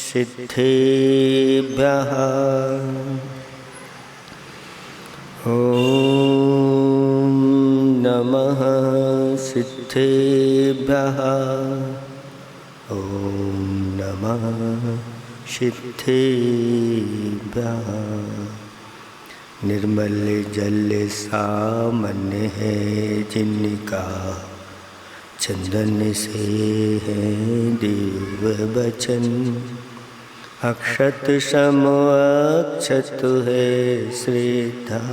सिद्धेभ्यः ॐ नमः सिद्धेभ्यः ॐ नमः सिद्धेभ्यः। निर्मल जल सामान्य है जिनका, चंदन से है दिव्य वचन। अक्षत सम अक्षत है श्रद्धा,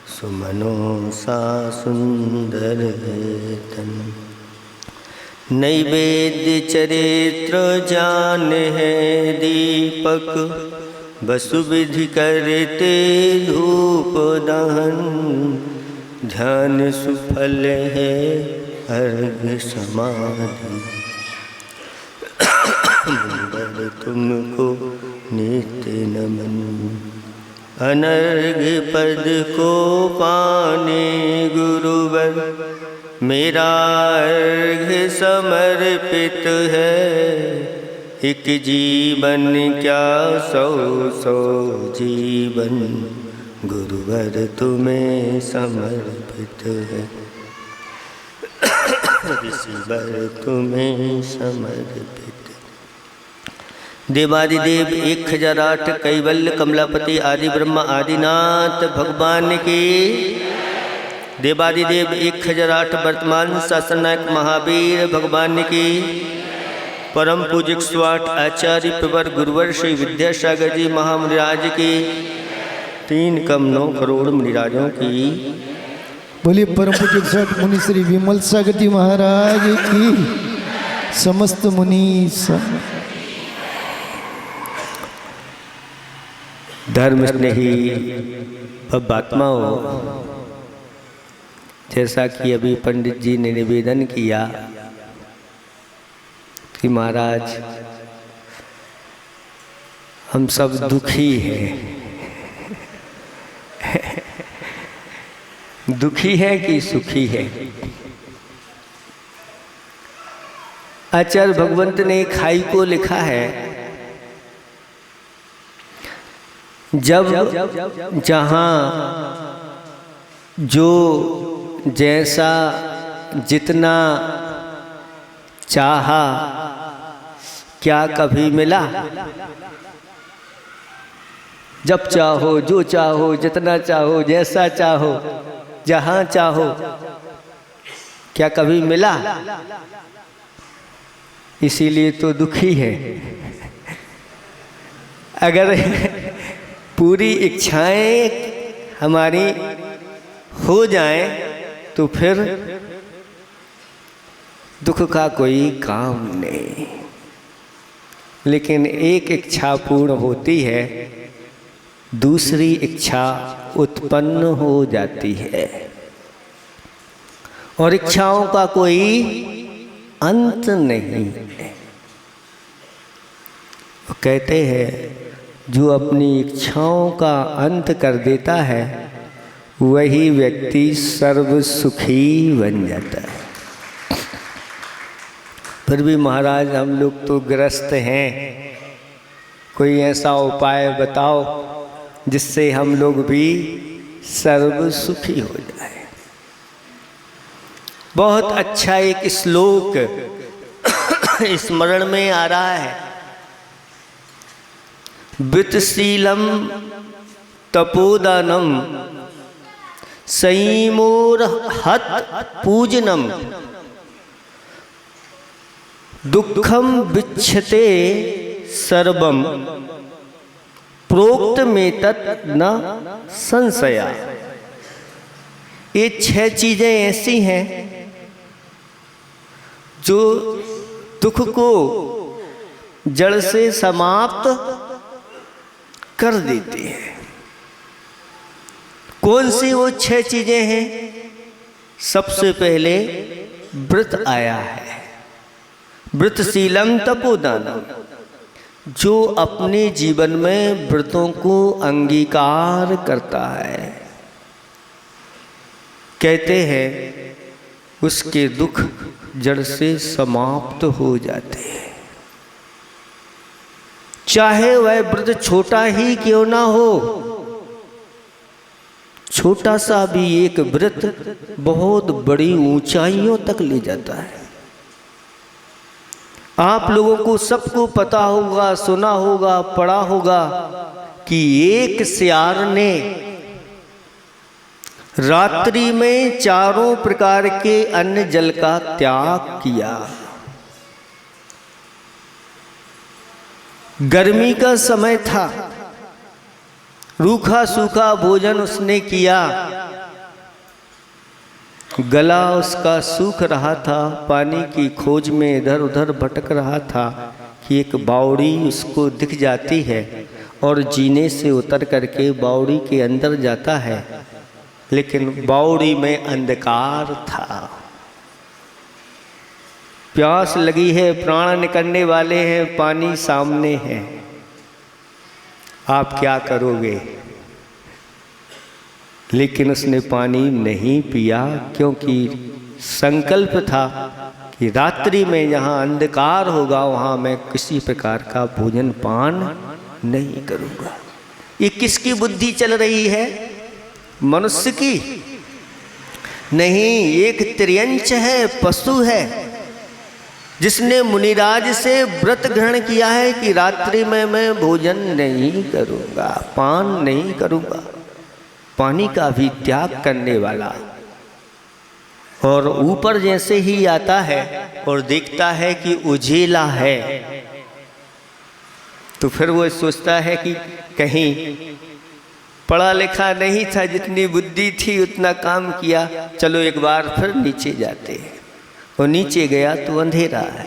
सुमनों सा सुंदर है तन। नैवेद्य चरित्र जान है दीपक, वसु विधि करते धूप दहन। ध्यान सुफल है अर्घ समाधि, मुंबर तुमको नित्य नमन। अनर्घ पद को पाने गुरुवर, मेरा अर्घ समर्पित है। एक जीवन क्या सौ सौ जीवन, गुरुवर तुम्हें समर्पित है। ऋषिवर तुम्हें समर्पित। देवादिदेव 1008 कैवल्य कमलापति आदि ब्रह्मा आदिनाथ भगवान की। देवादिदेव 1008 वर्तमान शासननायक महावीर भगवान की। परम पूज्य 108 आचार्य प्रवर गुरुवर श्री विद्यासागर जी महामुनिराज की। 3 कम 9 करोड़ मुनिराजों की। बोलिए परम पूज्य 108 मुनि श्री विमल सागर जी महाराज की। समस्त मुनि धर्म स्नेही बात्माओं, जैसा कि अभी पंडित जी ने निवेदन किया कि महाराज हम सब दुखी हैं। दुखी है कि सुखी है? आचार्य भगवंत ने खाई को लिखा है, जब जहाँ जो जैसा जितना चाहा, क्या कभी मिला? जब चाहो, जो चाहो, जितना चाहो, जैसा चाहो, जहाँ चाहो, क्या कभी मिला? इसीलिए तो दुखी है। अगर पूरी इच्छाएं हमारी हो जाएं तो फिर दुख का कोई काम नहीं। लेकिन एक इच्छा पूर्ण होती है, दूसरी इच्छा उत्पन्न हो जाती है और इच्छाओं का कोई अंत नहीं है। वो कहते हैं जो अपनी इच्छाओं का अंत कर देता है वही व्यक्ति सर्व सुखी बन जाता है। फिर भी महाराज हम लोग तो ग्रस्त हैं, कोई ऐसा उपाय बताओ जिससे हम लोग भी सर्व सुखी हो जाए। बहुत अच्छा एक श्लोक स्मरण में आ रहा है। वित्तशीलम तपोदानम संयमोरहत पूजनम, दुखम विच्छते सर्वम प्रोक्त में तत् न संशया। ये 6 चीजें ऐसी हैं जो दुख को जड़ से समाप्त कर देती है। कौन सी वो 6 चीजें हैं? सबसे पहले व्रत आया है, व्रतशीलम तपोदानम, जो अपने जीवन में व्रतों को अंगीकार करता है। कहते हैं उसके दुख जड़ से समाप्त हो जाते हैं। चाहे वह व्रत छोटा ही क्यों ना हो, छोटा सा भी एक व्रत बहुत बड़ी ऊंचाइयों तक ले जाता है। आप लोगों को सबको पता होगा, सुना होगा, पढ़ा होगा कि एक सियार ने रात्रि में चारों प्रकार के अन्न जल का त्याग किया। गर्मी का समय था, रूखा सूखा भोजन उसने किया, गला उसका सूख रहा था, पानी की खोज में इधर उधर भटक रहा था कि एक बावड़ी उसको दिख जाती है और जीने से उतर करके बावड़ी के अंदर जाता है, लेकिन बावड़ी में अंधकार था। प्यास लगी है, प्राण निकलने वाले हैं, पानी सामने है, आप क्या करोगे? लेकिन उसने पानी नहीं पिया, क्योंकि संकल्प था कि रात्रि में जहाँ अंधकार होगा वहाँ मैं किसी प्रकार का भोजन पान नहीं करूँगा। ये किसकी बुद्धि चल रही है? मनुष्य की नहीं, एक त्रियंच है, पशु है, जिसने मुनिराज से व्रत ग्रहण किया है कि रात्रि में मैं भोजन नहीं करूँगा, पान नहीं करूँगा, पानी का भी त्याग करने वाला। और ऊपर जैसे ही आता है और देखता है कि उजेला है, तो फिर वो सोचता है कि कहीं पढ़ा लिखा नहीं था, जितनी बुद्धि थी उतना काम किया, चलो एक बार फिर नीचे जाते हैं। और नीचे गया तो अंधेरा है,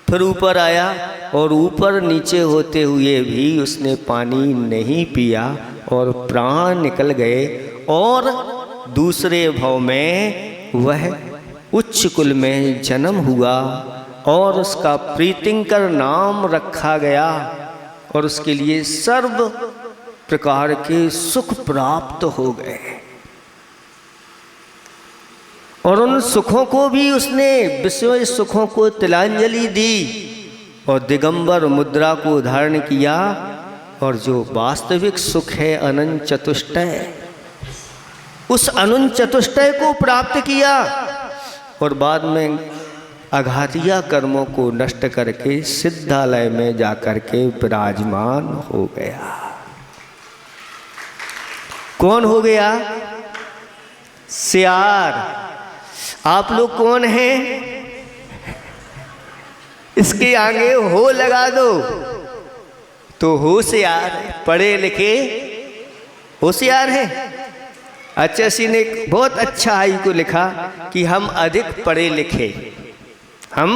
फिर ऊपर आया और ऊपर नीचे होते हुए भी उसने पानी नहीं पिया और प्राण निकल गए। और दूसरे भव में वह उच्च कुल में जन्म हुआ और उसका प्रीतिंकर नाम रखा गया और उसके लिए सर्व प्रकार के सुख प्राप्त हो गए। और उन सुखों को भी उसने, विषय सुखों को तिलांजलि दी और दिगंबर मुद्रा को धारण किया। और जो वास्तविक सुख है अनंत चतुष्टय, उस अनंत चतुष्टय को प्राप्त किया और बाद में अघातिया कर्मों को नष्ट करके सिद्धालय में जाकर के विराजमान हो गया। कौन हो गया? सियार। आप लोग कौन हैं? इसके आगे हो लगा दो तो होशियार, पढ़े लिखे होशियार हैं। अच्छा सी ने बहुत अच्छा हाई को लिखा कि हम अधिक पढ़े लिखे, हम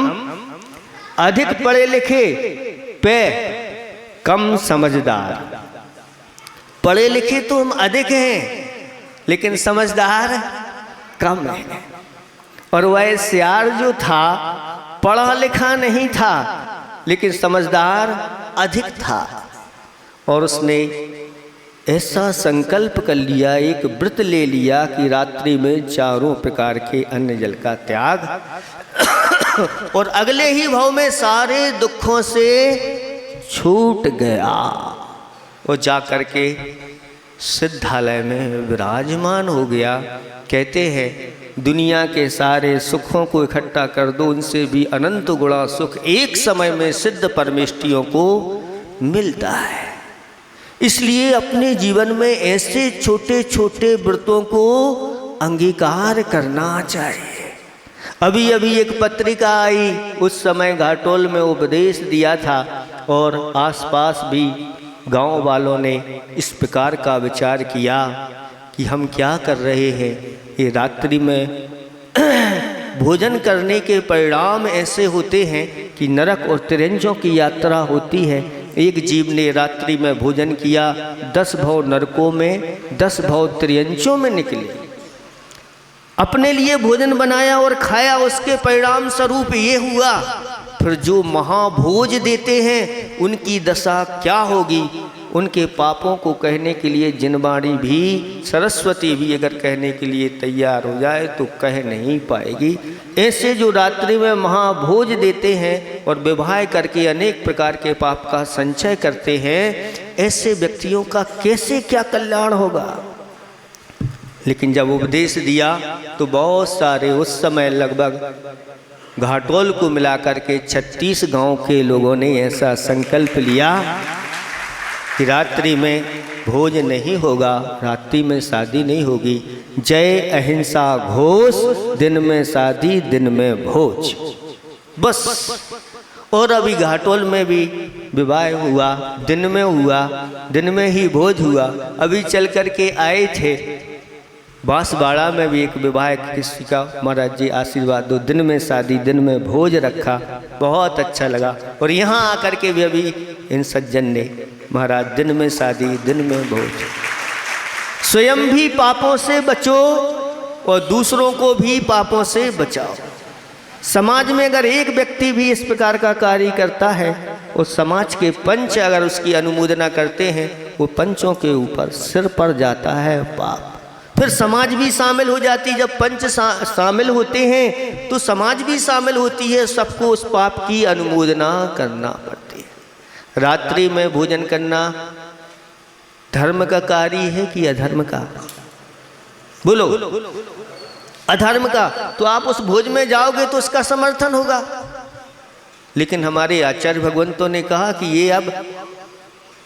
अधिक पढ़े लिखे पे कम समझदार। पढ़े लिखे तो हम अधिक हैं, लेकिन समझदार कम है। और वह सियार जो था पढ़ा लिखा नहीं था, लेकिन समझदार अधिक था। और उसने ऐसा संकल्प कर लिया, एक व्रत ले लिया कि रात्रि में चारों प्रकार के अन्न जल का त्याग और अगले ही भाव में सारे दुखों से छूट गया और जा कर के सिद्धालय में विराजमान हो गया। कहते हैं दुनिया के सारे सुखों को इकट्ठा कर दो, उनसे भी अनंत गुणा सुख एक समय में सिद्ध परमेष्टियों को मिलता है। इसलिए अपने जीवन में ऐसे छोटे छोटे व्रतों को अंगीकार करना चाहिए। अभी अभी एक पत्रिका आई, उस समय घाटोल में उपदेश दिया था और आसपास भी गांव वालों ने इस प्रकार का विचार किया कि हम क्या कर रहे हैं। ये रात्रि में भोजन करने के परिणाम ऐसे होते हैं कि नरक और त्रियंचों की यात्रा होती है। एक जीव ने रात्रि में भोजन किया, 10 भव नरकों में, 10 भव त्रियंचों में निकले। अपने लिए भोजन बनाया और खाया, उसके परिणाम स्वरूप ये हुआ। फिर जो महाभोज देते हैं उनकी दशा क्या होगी? उनके पापों को कहने के लिए जिनवाणी भी, सरस्वती भी अगर कहने के लिए तैयार हो जाए तो कह नहीं पाएगी। ऐसे जो रात्रि में महाभोज देते हैं और विवाह करके अनेक प्रकार के पाप का संचय करते हैं, ऐसे व्यक्तियों का कैसे क्या कल्याण होगा। लेकिन जब उपदेश दिया तो बहुत सारे, उस समय लगभग घाटोल को मिलाकर के 36 गांव के लोगों ने ऐसा संकल्प लिया कि रात्रि में भोज नहीं होगा, रात्रि में शादी नहीं होगी। जय अहिंसा घोष, दिन में शादी दिन में भोज, बस। और अभी घाटोल में भी विवाह हुआ, दिन में हुआ, दिन में ही भोज हुआ। अभी चल कर के आए थे बांसवाड़ा में भी एक विवाह किसी का, महाराज जी आशीर्वाद दो, दिन में शादी दिन में भोज रखा, बहुत अच्छा लगा। और यहाँ आकर के भी अभी इन सज्जन ने, महाराज दिन में शादी दिन में भोज। स्वयं भी पापों से बचो और दूसरों को भी पापों से बचाओ। समाज में अगर एक व्यक्ति भी इस प्रकार का कार्य करता है, उस समाज के पंच अगर उसकी अनुमोदना करते हैं, वो पंचों के ऊपर सिर पर जाता है पाप। फिर समाज भी शामिल हो जाती है। जब पंच शामिल होते हैं तो समाज भी शामिल होती है, सबको उस पाप की अनुमोदना करना पड़ती है। रात्रि में भोजन करना धर्म का कार्य है कि अधर्म का? बोलो, अधर्म का। तो आप उस भोज में जाओगे तो उसका समर्थन होगा। लेकिन हमारे आचार्य भगवंतों ने कहा कि ये अब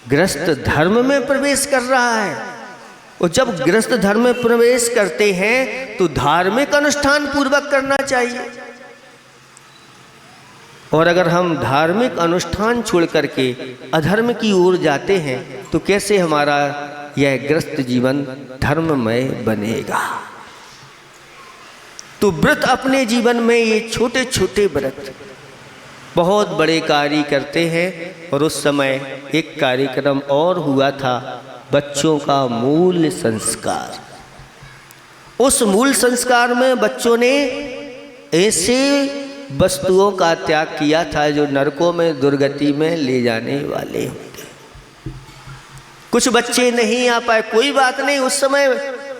गृहस्थ धर्म में प्रवेश कर रहा है, और जब गृहस्थ धर्म में प्रवेश करते हैं तो धार्मिक अनुष्ठान पूर्वक करना चाहिए। और अगर हम धार्मिक अनुष्ठान छोड़ करके अधर्म की ओर जाते हैं तो कैसे हमारा यह गृहस्थ जीवन धर्ममय बनेगा। तो व्रत अपने जीवन में, ये छोटे छोटे व्रत बहुत बड़े कार्य करते हैं। और उस समय एक कार्यक्रम और हुआ था, बच्चों का मूल संस्कार। उस मूल संस्कार में बच्चों ने ऐसे वस्तुओं का त्याग किया था जो नरकों में दुर्गति में ले जाने वाले होते। कुछ बच्चे नहीं आ पाए, कोई बात नहीं, उस समय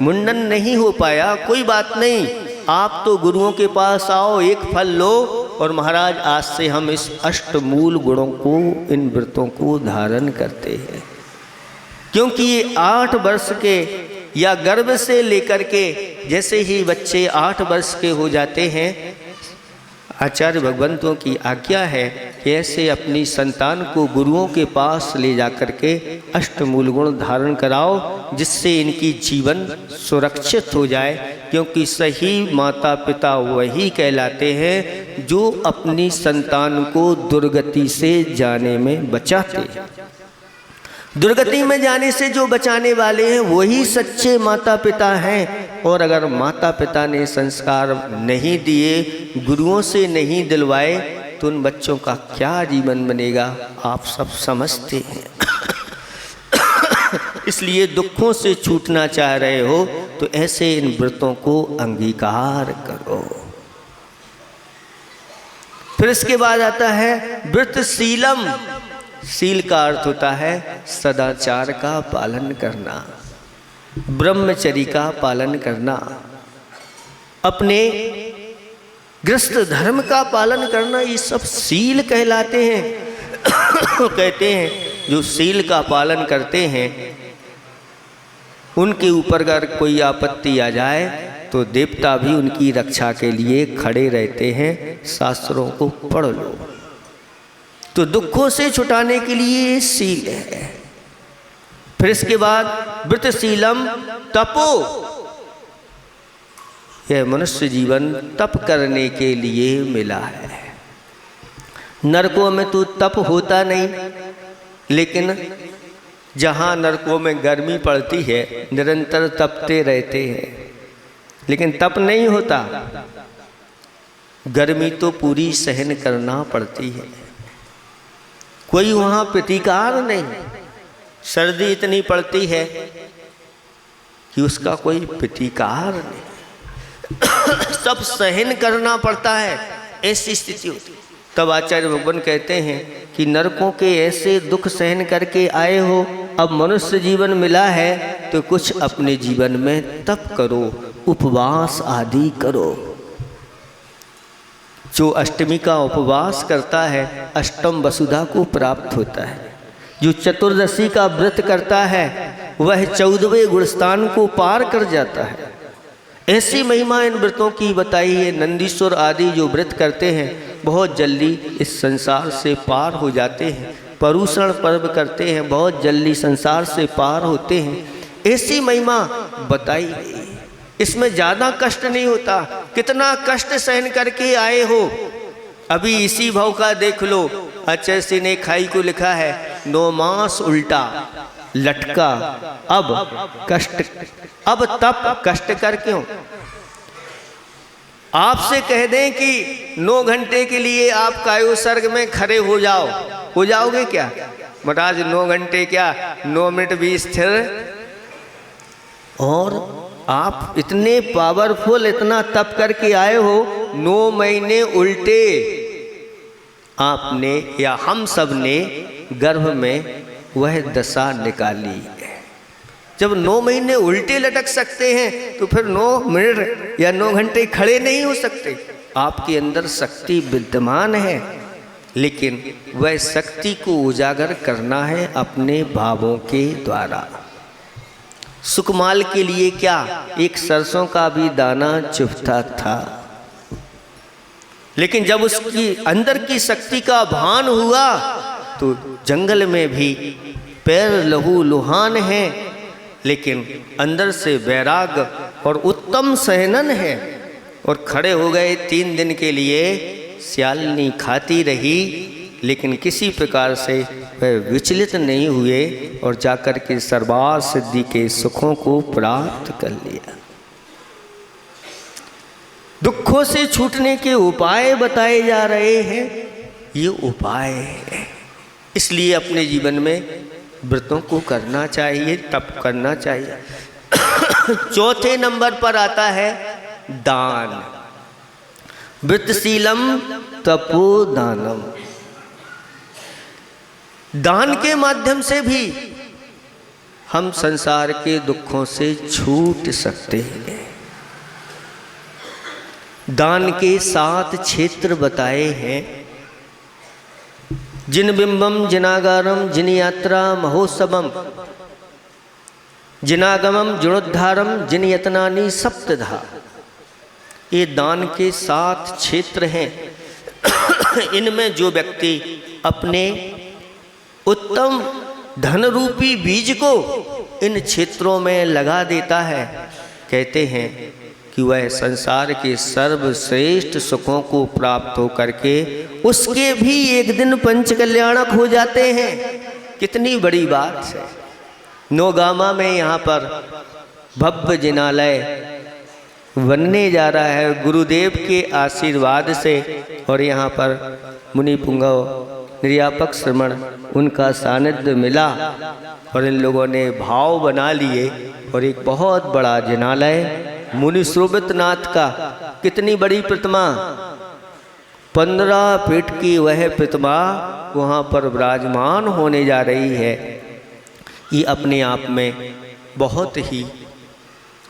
मुंडन नहीं हो पाया, कोई बात नहीं। आप तो गुरुओं के पास आओ, एक फल लो और महाराज आज से हम इस अष्टमूल गुणों को, इन व्रतों को धारण करते हैं। क्योंकि ये 8 वर्ष के या गर्भ से लेकर के जैसे ही बच्चे 8 वर्ष के हो जाते हैं, आचार्य भगवंतों की आज्ञा है कि ऐसे अपनी संतान को गुरुओं के पास ले जाकर के अष्टमूल गुण धारण कराओ, जिससे इनकी जीवन सुरक्षित हो जाए। क्योंकि सही माता पिता वही कहलाते हैं जो अपनी संतान को दुर्गति से जाने में बचाते हैं। दुर्गति में जाने से जो बचाने वाले हैं वही सच्चे माता पिता हैं। और अगर माता पिता ने संस्कार नहीं दिए, गुरुओं से नहीं दिलवाए, तो उन बच्चों का क्या जीवन बनेगा, आप सब समझते हैं। इसलिए दुखों से छूटना चाह रहे हो तो ऐसे इन व्रतों को अंगीकार करो। फिर इसके बाद आता है व्रतशीलम। शील का अर्थ होता है सदाचार का पालन करना, ब्रह्मचर्य का पालन करना, अपने गृहस्थ धर्म का पालन करना, ये सब शील कहलाते हैं। कहते हैं जो शील का पालन करते हैं उनके ऊपर अगर कोई आपत्ति आ जाए तो देवता भी उनकी रक्षा के लिए खड़े रहते हैं। शास्त्रों को पढ़ लो। तो दुखों से छुटाने के लिए शील है। फिर इसके बाद व्रतशीलम तपो। यह मनुष्य जीवन तप करने के लिए मिला है। नरकों में तो तप होता नहीं, लेकिन जहाँ नरकों में गर्मी पड़ती है निरंतर तपते रहते हैं, लेकिन तप नहीं होता। गर्मी तो पूरी सहन करना पड़ती है, कोई वहाँ प्रतिकार नहीं। सर्दी इतनी पड़ती है कि उसका कोई प्रतिकार नहीं। सब सहन करना पड़ता है, ऐसी स्थिति होती। तब आचार्य भगवान कहते हैं कि नरकों के ऐसे दुख सहन करके आए हो, अब मनुष्य जीवन मिला है तो कुछ अपने जीवन में तप करो, उपवास आदि करो। जो अष्टमी का उपवास करता है अष्टम वसुधा को प्राप्त होता है। जो चतुर्दशी का व्रत करता है वह 14वें गुणस्थान को पार कर जाता है। ऐसी महिमा इन व्रतों की बताई है। नंदीश्वर आदि जो व्रत करते हैं बहुत जल्दी इस संसार से पार हो जाते हैं। परुषण पर्व करते हैं, बहुत जल्दी संसार से पार होते हैं। ऐसी महिमा बताई गई। इसमें ज़्यादा कष्ट नहीं होता। कितना कष्ट सहन करके आए हो। अभी इसी भाव का देख लो। अचैसी ने खाई को लिखा है 9 मास उल्टा लटका, अब कष्ट, अब तप कष्ट कर क्यों। आपसे कह दें कि 9 घंटे के लिए आप कायो सर्ग में खड़े हो जाओ, हो जाओगे क्या? महाराज 9 घंटे क्या, 9 मिनट भी स्थिर। और आप इतने पावरफुल, इतना तप करके आए हो। 9 महीने उल्टे आपने या हम सब ने गर्भ में वह दशा निकाली है। जब 9 महीने उल्टे लटक सकते हैं तो फिर 9 मिनट या 9 घंटे खड़े नहीं हो सकते। आपके अंदर शक्ति विद्यमान है, लेकिन वह शक्ति को उजागर करना है अपने भावों के द्वारा। सुकमाल के लिए क्या, एक सरसों का भी दाना चुभता था, लेकिन जब उसकी अंदर की शक्ति का भान हुआ तो जंगल में भी पैर लहू लुहान है, लेकिन अंदर से वैराग और उत्तम सहनन है। और खड़े हो गए 3 दिन के लिए। स्यालनी खाती रही, लेकिन किसी प्रकार से वह विचलित नहीं हुए और जाकर के सर्वार्थ सिद्धि के सुखों को प्राप्त कर लिया। दुखों से छूटने के उपाय बताए जा रहे हैं। ये उपाय है, इसलिए अपने जीवन में व्रतों को करना चाहिए, तप करना चाहिए। चौथे नंबर पर आता है दान। वृत्तशीलम तपोदानम। दान के माध्यम से भी हम संसार के दुखों से छूट सकते हैं। दान के 7 क्षेत्र बताए हैं। जिन बिंबम जिनागारम जिन यात्रा महोत्सवम जिनागमम जिणोद्धारम जिन यतनानि सप्तधा। ये दान के 7 क्षेत्र हैं। इनमें जो व्यक्ति अपने उत्तम धन रूपी बीज को इन क्षेत्रों में लगा देता है, कहते हैं कि वह संसार के सर्वश्रेष्ठ सुखों को प्राप्त हो करके उसके भी एक दिन पंच कल्याणक हो जाते हैं। कितनी बड़ी बात है। नौगामा में यहाँ पर भव्य जिनालय बनने जा रहा है गुरुदेव के आशीर्वाद से। और यहाँ पर मुनि पुंगव निर्यापक श्रमण उनका सानिध्य मिला और इन लोगों ने भाव बना लिए और एक बहुत बड़ा जिनालय मुनि श्रोभितनाथ का। कितनी बड़ी प्रतिमा, 15 फीट की वह प्रतिमा वहाँ पर विराजमान होने जा रही है। ये अपने आप में बहुत ही,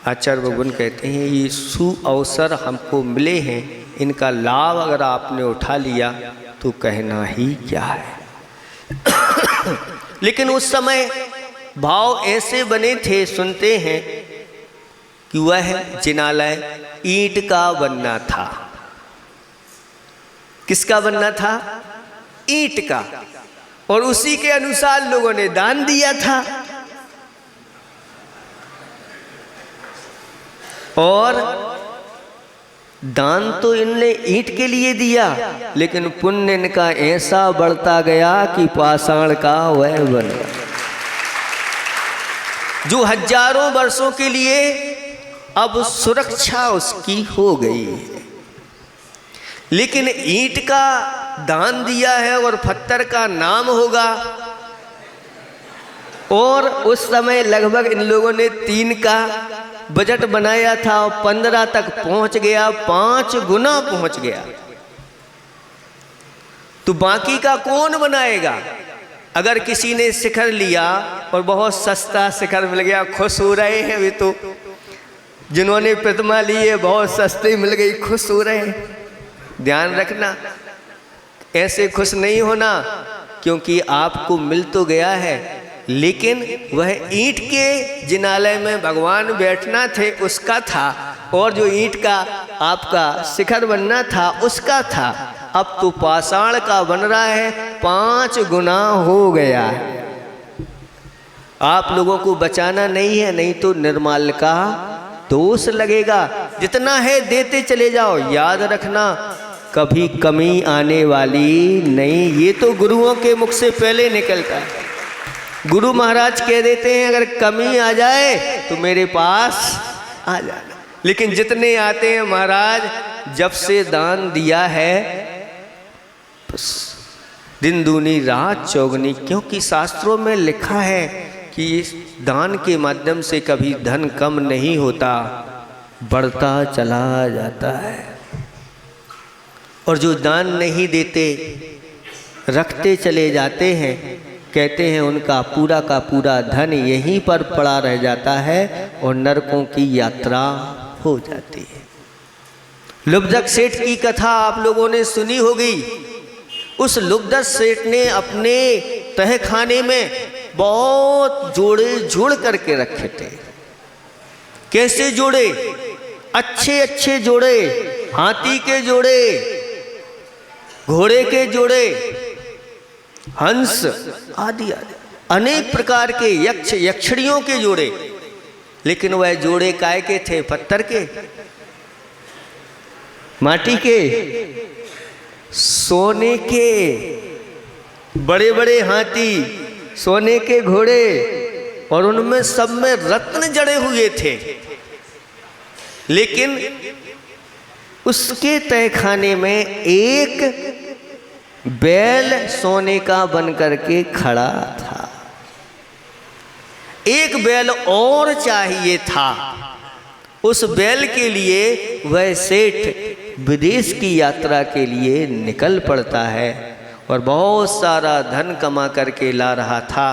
आचार्य भगवान कहते हैं, ये सुअवसर हमको मिले हैं। इनका लाभ अगर आपने उठा लिया तो कहना ही क्या है। लेकिन उस समय भाव ऐसे बने थे, सुनते हैं कि वह जिनालय ईंट का बनना था। किसका बनना था? ईंट का। और उसी के अनुसार लोगों ने दान दिया था। और दान तो इनने ईंट के लिए दिया, लेकिन पुण्य इनका ऐसा बढ़ता गया कि पाषाण का वह बन गया। जो हजारों वर्षों के लिए अब सुरक्षा उसकी हो गई है। लेकिन ईंट का दान दिया है और पत्थर का नाम होगा। और उस समय लगभग इन लोगों ने 3 का बजट बनाया था और 15 तक पहुंच गया, 5 गुना पहुंच गया। तो बाकी का कौन बनाएगा? अगर किसी ने शिखर लिया और बहुत सस्ता शिखर मिल गया, खुश हो रहे हैं। वे तो जिन्होंने प्रतिमा ली है बहुत सस्ती मिल गई, खुश हो रहे हैं। ध्यान रखना, ऐसे खुश नहीं होना, क्योंकि आपको मिल तो गया है, लेकिन वह ईंट के जिनालय में भगवान बैठना थे उसका था, और जो ईंट का आपका शिखर बनना था उसका था। अब तो पाषाण का बन रहा है, 5 गुना हो गया। आप लोगों को बचाना नहीं है, नहीं तो निर्माल्य का दोष लगेगा। जितना है देते चले जाओ, याद रखना कभी कमी आने वाली नहीं। ये तो गुरुओं के मुख से पहले निकलता है। गुरु महाराज कह देते हैं अगर कमी आ जाए तो मेरे पास आ जाना, लेकिन जितने आते हैं महाराज जब से दान दिया है बस दिन दूनी रात चौगनी, क्योंकि शास्त्रों में लिखा है कि इस दान के माध्यम से कभी धन कम नहीं होता, बढ़ता चला जाता है। और जो दान नहीं देते, रखते चले जाते हैं, कहते हैं उनका पूरा का पूरा धन यहीं पर पड़ा रह जाता है और नरकों की यात्रा हो जाती है। लुब्धक सेठ की कथा आप लोगों ने सुनी होगी। उस लुब्धक सेठ ने अपने तहखाने में बहुत जोड़े जोड़ करके रखे थे। कैसे जोड़े? अच्छे अच्छे जोड़े, हाथी के जोड़े, घोड़े के जोड़े, हंस आदि अनेक प्रकार के यक्ष यक्षिणियों के जोड़े। लेकिन वह जोड़े काय के थे? पत्थर के, माटी के, सोने के। बड़े बड़े हाथी, सोने के घोड़े, और उनमें सब में रत्न जड़े हुए थे। लेकिन उसके तहखाने में एक बैल सोने का बन करके खड़ा था। एक बैल और चाहिए था। उस बैल के लिए वह सेठ विदेश की यात्रा के लिए निकल पड़ता है और बहुत सारा धन कमा करके ला रहा था।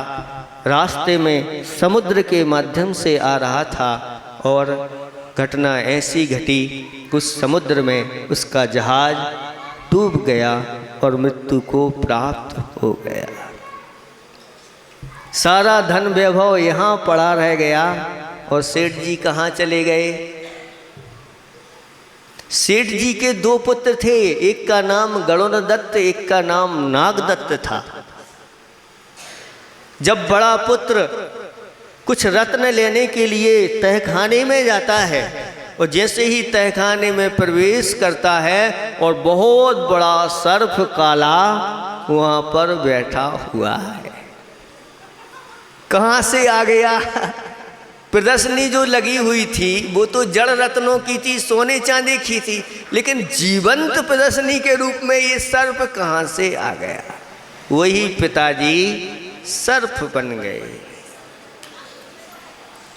रास्ते में समुद्र के माध्यम से आ रहा था और घटना ऐसी घटी, उस समुद्र में उसका जहाज डूब गया और मृत्यु को प्राप्त हो गया। सारा धन वैभव यहाँ पड़ा रह गया और सेठ जी कहाँ चले गए? सेठ जी के 2 पुत्र थे, एक का नाम गणोदत्त, एक का नाम नागदत्त था। जब बड़ा पुत्र कुछ रत्न लेने के लिए तहखाने में जाता है और जैसे ही तहखाने में प्रवेश करता है और बहुत बड़ा सर्प काला वहाँ पर बैठा हुआ है। कहाँ से आ गया? प्रदर्शनी जो लगी हुई थी वो तो जड़ रत्नों की थी, सोने चांदी की थी, लेकिन जीवंत प्रदर्शनी के रूप में ये सर्प कहाँ से आ गया? वही पिताजी सर्प बन गए।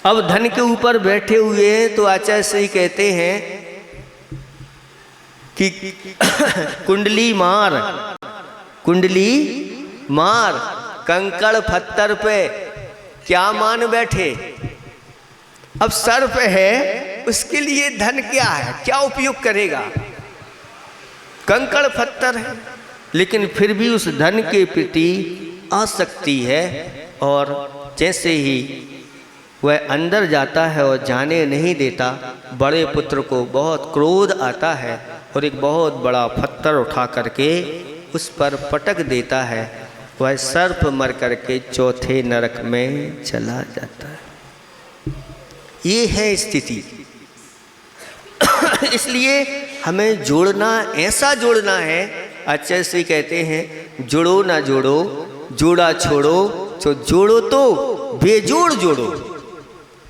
अब धन के ऊपर बैठे हुए हैं तो आचार्य श्री कहते हैं कि कुंडली मार, कुंडली मार, कंकड़ पत्थर पे क्या मान बैठे। अब सर्प है, उसके लिए धन क्या है, क्या उपयोग करेगा? कंकड़ पत्थर है, लेकिन फिर भी उस धन के प्रति आसक्ति है। और जैसे ही वह अंदर जाता है और जाने नहीं देता, बड़े पुत्र को बहुत क्रोध आता है और एक बहुत बड़ा पत्थर उठा करके उस पर पटक देता है। वह सर्प मर करके चौथे नरक में चला जाता है। ये है स्थिति। इसलिए हमें जोड़ना, ऐसा जोड़ना है। आचार्य श्री कहते हैं जोड़ो ना जोड़ो, जोड़ा छोड़ो, तो जोड़ो तो बेजोड़ जोड़ो।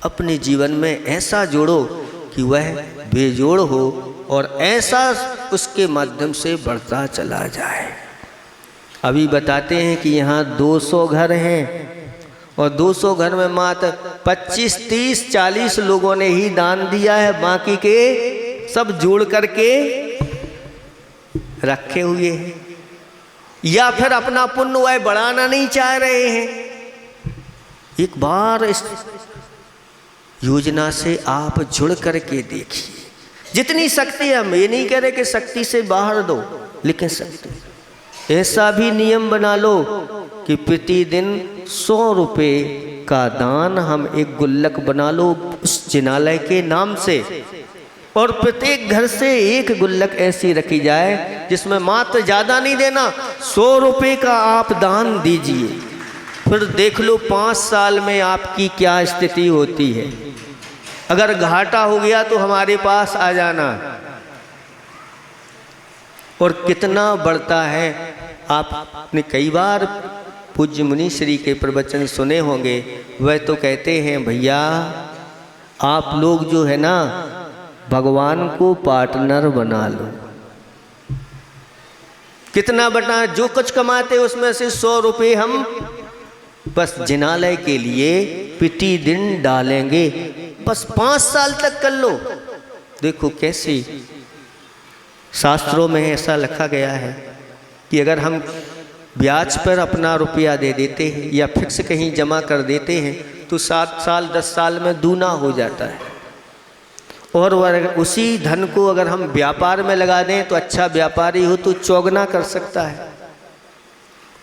अपने जीवन में ऐसा जोड़ो कि वह बेजोड़ हो और ऐसा उसके माध्यम से बढ़ता चला जाए। अभी बताते हैं कि यहाँ 200 घर हैं और 200 घर में मात्र 25, 30, 40 लोगों ने ही दान दिया है, बाकी के सब जोड़ करके रखे हुए हैं, या फिर अपना पुण्य वह बढ़ाना नहीं चाह रहे हैं। एक बार इस योजना से आप जुड़ करके देखिए। जितनी शक्ति है, हम ये नहीं कह रहे कि शक्ति से बाहर दो, लेकिन शक्ति ऐसा भी नियम बना लो कि प्रतिदिन 100 रुपये का दान हम एक गुल्लक बना लो उस जिनालय के नाम से, और प्रत्येक घर से एक गुल्लक ऐसी रखी जाए जिसमें मात्र ज़्यादा नहीं देना, 100 रुपये का आप दान दीजिए। फिर देख लो 5 साल में आपकी क्या स्थिति होती है। अगर घाटा हो गया तो हमारे पास आ जाना। और कितना बढ़ता है। आपने कई बार पूज्य मुनि श्री के प्रवचन सुने होंगे। वह तो कहते हैं भैया आप लोग जो है ना भगवान को पार्टनर बना लो। कितना बटा, जो कुछ कमाते उसमें से 100 रुपये हम बस जिनालय के लिए प्रतिदिन डालेंगे, बस 5 साल तक कर लो। देखो कैसे शास्त्रों में ऐसा लिखा गया है कि अगर हम ब्याज पर अपना रुपया दे देते हैं या फिक्स कहीं जमा कर देते हैं तो 7 साल 10 साल में दूना हो जाता है। और उसी धन को अगर हम व्यापार में लगा दें तो अच्छा व्यापारी हो तो चौगुना कर सकता है।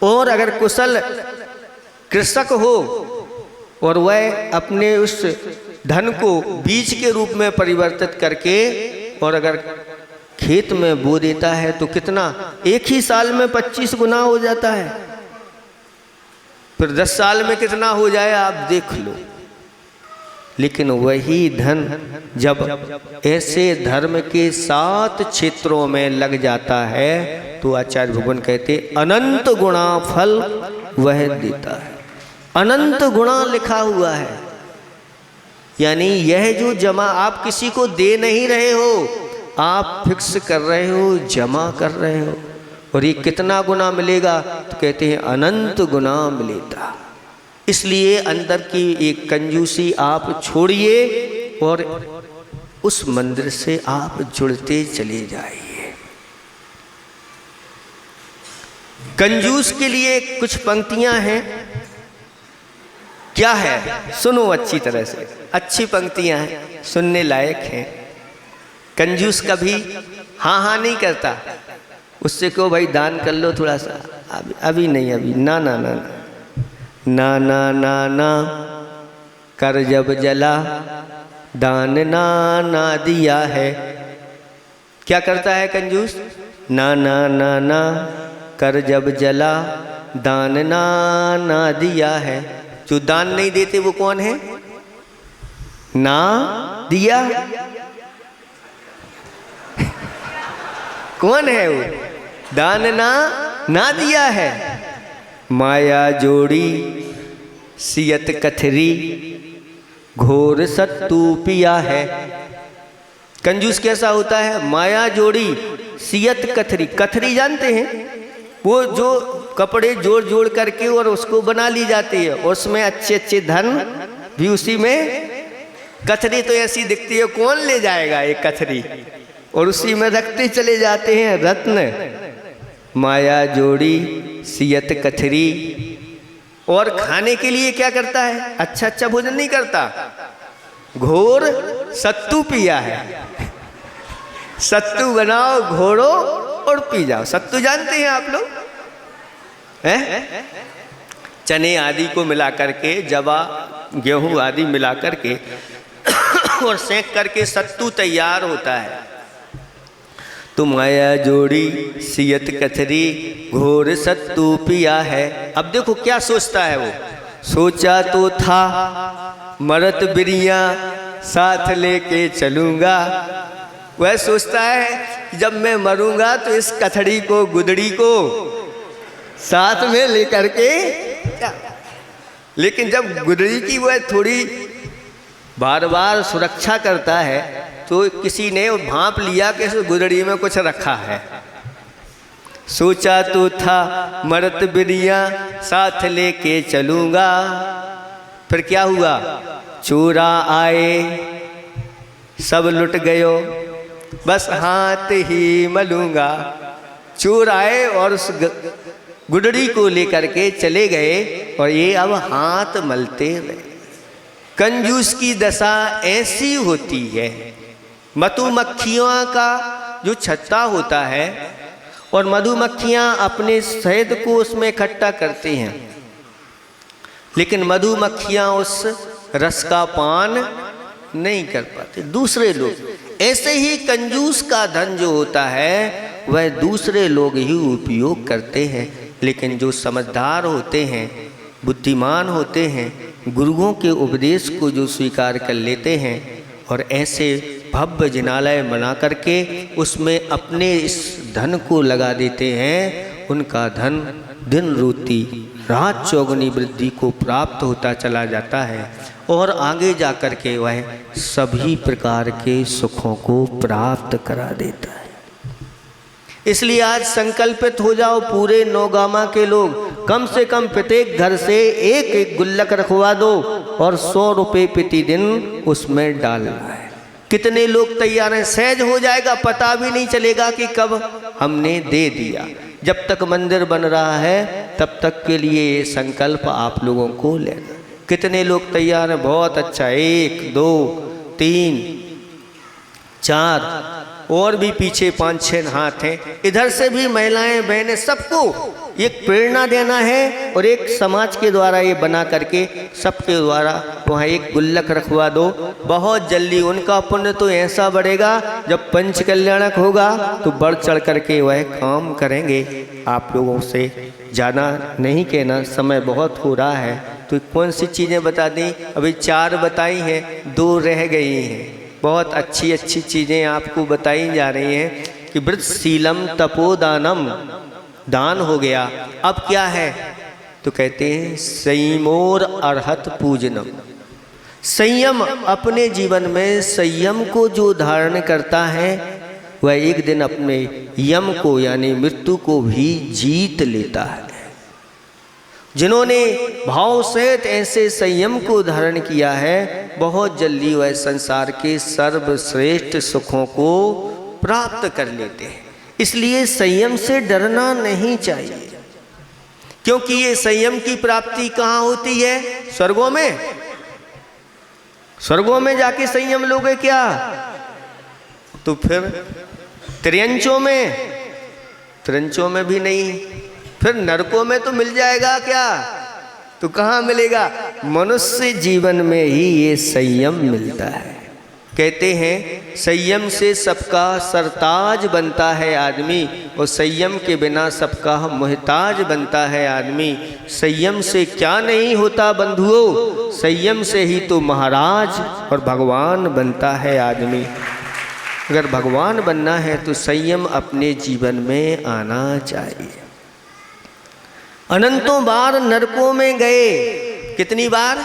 और अगर कुशल कृषक हो और वह अपने उस धन को बीज के रूप में परिवर्तित करके और अगर खेत में बो देता है तो कितना, एक ही साल में 25 गुना हो जाता है। फिर 10 साल में कितना हो जाए आप देख लो। लेकिन वही धन जब ऐसे धर्म के 7 क्षेत्रों में लग जाता है तो आचार्य भगवान कहते अनंत गुणा फल वह देता है। अनंत गुणा लिखा हुआ है, यानी यह जो जमा आप किसी को दे नहीं रहे हो, आप फिक्स कर रहे हो, जमा कर रहे हो। और ये कितना गुना मिलेगा तो कहते हैं अनंत गुना मिलेगा। इसलिए अंदर की एक कंजूसी आप छोड़िए और उस मंदिर से आप जुड़ते चले जाइए। कंजूस के लिए कुछ पंक्तियां हैं। क्या है, सुनो अच्छी तरह से, अच्छी पंक्तियां हैं, सुनने लायक हैं। कंजूस कभी हाँ हाँ नहीं करता, उससे कहो भाई दान कर लो थोड़ा सा, अभी नहीं, अभी ना ना ना ना ना ना ना कर जब जला दान ना ना दिया है। क्या करता है कंजूस, ना ना ना ना कर जब जला दान ना ना दिया है। जो दान नहीं देते वो कौन है, ना दिया कौन है वो, दान ना दिया है। माया जोड़ी सियत कथरी घोर सत्तू पिया है। कंजूस कैसा होता है, माया जोड़ी सियत कथरी, कथरी जानते हैं, वो जो कपड़े जोड़ जोड़ करके और उसको बना ली जाती है, उसमें अच्छे अच्छे धन भी उसी में। कथरी तो ऐसी दिखती है, कौन ले जाएगा एक कथरी, और उसी में रखते चले जाते हैं रत्न। माया जोड़ी सियत कथरी। और खाने के लिए क्या करता है, अच्छा अच्छा भोजन नहीं करता, घोर सत्तू पिया है। सत्तू बनाओ, घोड़ो और पी जाओ। सत्तू जानते हैं आप लोग, हैं? चने आदि को मिला करके, जवा गेहूं आदि मिला करके और सेंक करके सत्तू तैयार होता है। तो माया जोड़ी सियत कथरी घोर सत्तू पिया है। अब देखो क्या सोचता है वो, सोचा तो था मरत बिरिया साथ लेके चलूंगा। वह सोचता है जब मैं मरूंगा तो इस कथड़ी को, गुदड़ी को साथ में लेकर के, लेकिन जब गुदड़ी की वह थोड़ी बार बार सुरक्षा करता है तो किसी ने भांप लिया कि इस गुदड़ी में कुछ रखा है। सोचा तो था मरत बिरिया साथ लेके चलूंगा। फिर क्या हुआ, चोरा आए सब लुट गयो, बस हाथ ही मलूंगा। चोर आए और उस गुडड़ी को लेकर के चले गए और ये अब हाथ मलते रहे। कंजूस की दशा ऐसी होती है। मधुमक्खियों का जो छत्ता होता है और मधुमक्खियां अपने शहद को उसमें इकट्ठा करती हैं, लेकिन मधुमक्खियां उस रस का पान नहीं कर पाते, दूसरे लोग। ऐसे ही कंजूस का धन जो होता है वह दूसरे लोग ही उपयोग करते हैं, लेकिन जो समझदार होते हैं, बुद्धिमान होते हैं, गुरुओं के उपदेश को जो स्वीकार कर लेते हैं और ऐसे भव्य जिनालय बना करके उसमें अपने इस धन को लगा देते हैं, उनका धन दिन रोती रात चौगुनी वृद्धि को प्राप्त होता चला जाता है और आगे जा कर के वह सभी प्रकार के सुखों को प्राप्त करा देता है। इसलिए आज संकल्पित हो जाओ पूरे नौगामा के लोग, कम से कम प्रत्येक घर से एक एक गुल्लक रखवा दो और 100 रुपये प्रति दिन उसमें डालना है। कितने लोग तैयार हैं? सहज हो जाएगा, पता भी नहीं चलेगा कि कब हमने दे दिया। जब तक मंदिर बन रहा है तब तक के लिए ये संकल्प आप लोगों को लेना। कितने लोग तैयार हैं? बहुत अच्छा, 1 2 3 4 और भी पीछे 5-6 हाथ हैं। इधर से भी महिलाएं बहनें सबको एक प्रेरणा देना है और एक समाज के द्वारा ये बना करके सबके द्वारा वहाँ एक गुल्लक रखवा दो। बहुत जल्दी उनका पुण्य तो ऐसा बढ़ेगा, जब पंच कल्याणक होगा तो बढ़ चढ़ करके वह काम करेंगे। आप लोगों से ज़्यादा नहीं कहना, समय बहुत हो रहा है, तो कौन सी चीज़ें बता दी? अभी 4 बताई हैं, 2 रह गई हैं। बहुत अच्छी अच्छी चीज़ें आपको बताई जा रही हैं कि वृद्ध शीलम तपोदानम, दान हो गया। अब क्या है? तो कहते हैं संयमोर अर्हत पूजनम। संयम, अपने जीवन में संयम को जो धारण करता है वह एक दिन अपने यम को यानी मृत्यु को भी जीत लेता है। जिन्होंने भाव सहित ऐसे संयम को धारण किया है, बहुत जल्दी वह संसार के सर्वश्रेष्ठ सुखों को प्राप्त कर लेते हैं। इसलिए संयम से डरना नहीं चाहिए, क्योंकि ये संयम की प्राप्ति कहाँ होती है? स्वर्गों में। स्वर्गों में जाके संयम लोगे क्या? तो फिर त्रियंचों में भी नहीं, फिर नरकों में तो मिल जाएगा क्या? तो कहाँ मिलेगा? मनुष्य जीवन में ही ये संयम मिलता है। कहते हैं संयम से सबका सरताज बनता है आदमी, और संयम के बिना सबका मोहताज बनता है आदमी। संयम से क्या नहीं होता बंधुओं, संयम से ही तो महाराज और भगवान बनता है आदमी। अगर भगवान बनना है तो संयम अपने जीवन में आना चाहिए। अनंतों बार नरकों में गए, कितनी बार?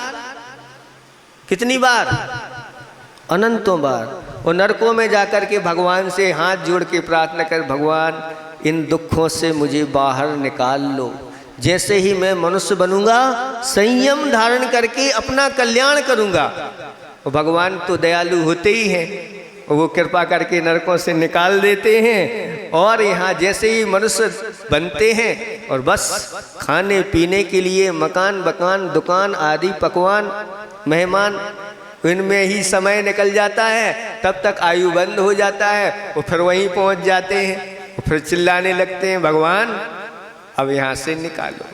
अनंतों बार। और नरकों में जाकर के भगवान से हाथ जोड़ के प्रार्थना कर, भगवान इन दुखों से मुझे बाहर निकाल लो। जैसे ही मैं मनुष्य बनूंगा संयम धारण करके अपना कल्याण करूंगा। और भगवान तो दयालु होते ही हैं, वो कृपा करके नरकों से निकाल देते हैं। और यहाँ जैसे ही मनुष्य बनते हैं और बस खाने पीने के लिए मकान बकान दुकान आदि पकवान मेहमान, इनमें ही समय निकल जाता है। तब तक आयु बंद हो जाता है, वो फिर वहीं पहुँच जाते हैं, फिर चिल्लाने लगते हैं भगवान अब यहाँ से निकालो।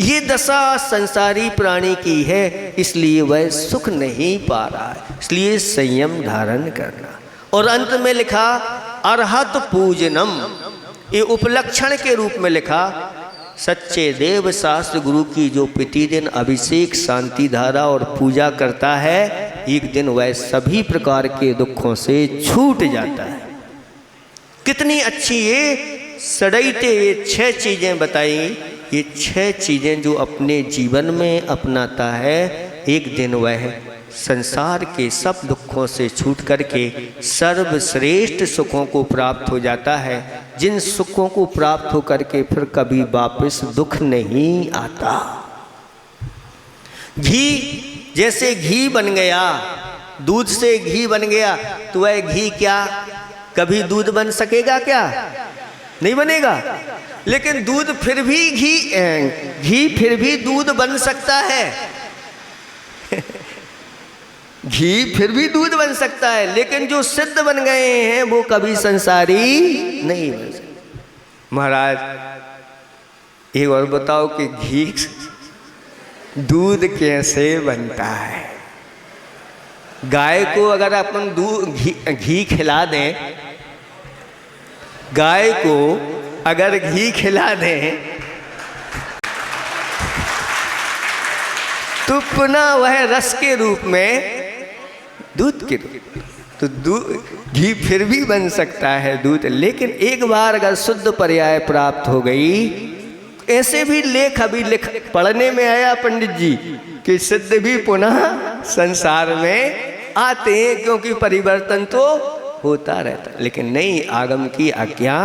ये दशा संसारी प्राणी की है, इसलिए वह सुख नहीं पा रहा है। इसलिए संयम धारण करना। और अंत में लिखा अर्हत पूजनम, ये उपलक्षण के रूप में लिखा सच्चे देव शास्त्र गुरु की जो प्रतिदिन अभिषेक शांति धारा और पूजा करता है, एक दिन वह सभी प्रकार के दुखों से छूट जाता है। कितनी अच्छी ये सदैते ये 6 चीज़ें बताई। ये 6 चीज़ें जो अपने जीवन में अपनाता है, एक दिन वह संसार के सब दुखों से छूट करके सर्वश्रेष्ठ सुखों को प्राप्त हो जाता है, जिन सुखों को प्राप्त हो करके फिर कभी वापस दुख नहीं आता। घी, जैसे घी बन गया, दूध से घी बन गया, तो वह घी क्या कभी दूध बन सकेगा क्या? नहीं बनेगा। लेकिन दूध फिर भी घी फिर भी दूध बन सकता है। घी फिर भी दूध बन सकता है, लेकिन जो सिद्ध बन गए हैं वो कभी संसारी नहीं बन सकते। महाराज एक और बताओ कि घी दूध कैसे बनता है? गाय को अगर अपन घी खिला दें, गाय को अगर घी खिला दें तो पुनः वह रस के रूप में दूध के रूप, तो घी फिर भी बन सकता है दूध। लेकिन एक बार अगर शुद्ध पर्याय प्राप्त हो गई, ऐसे भी लेख अभी पढ़ने में आया पंडित जी कि सिद्ध भी पुनः संसार में आते हैं, क्योंकि परिवर्तन तो होता रहता, लेकिन नहीं, आगम की आज्ञा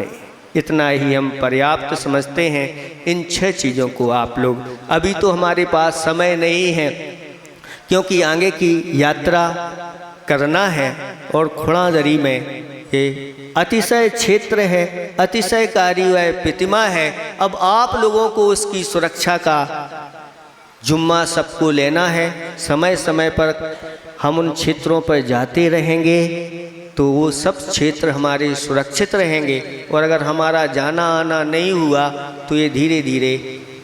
नहीं। इतना ही हम पर्याप्त समझते हैं। इन 6 चीज़ों को आप लोग, अभी तो हमारे पास समय नहीं है क्योंकि आगे की यात्रा करना है, और खुड़ादरी में ये अतिशय क्षेत्र है, अतिशयकारी वह प्रतिमा है। अब आप लोगों को उसकी सुरक्षा का जुम्मा सबको लेना है। समय समय पर हम उन क्षेत्रों पर जाते रहेंगे तो वो सब क्षेत्र हमारे सुरक्षित रहेंगे, और अगर हमारा जाना आना नहीं हुआ तो ये धीरे धीरे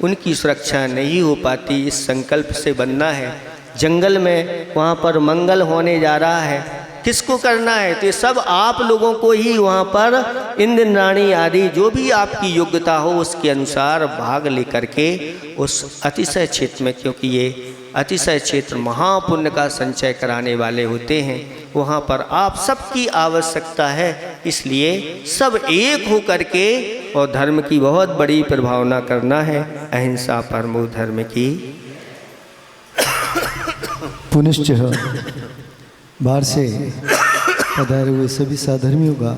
उनकी सुरक्षा नहीं हो पाती। इस संकल्प से बनना है। जंगल में वहाँ पर मंगल होने जा रहा है, किसको करना है? तो ये सब आप लोगों को ही वहाँ पर इंद्राणी आदि जो भी आपकी योग्यता हो उसके अनुसार भाग लेकर के उस अतिशय क्षेत्र में, क्योंकि ये अतिशय क्षेत्र महापुण्य का संचय कराने वाले होते हैं, वहाँ पर आप सबकी आवश्यकता है। इसलिए सब एक हो करके और धर्म की बहुत बड़ी प्रभावना करना है। अहिंसा परमो धर्म की। पुनश्च बाहर से पधारे हुए सभी साधर्मियों का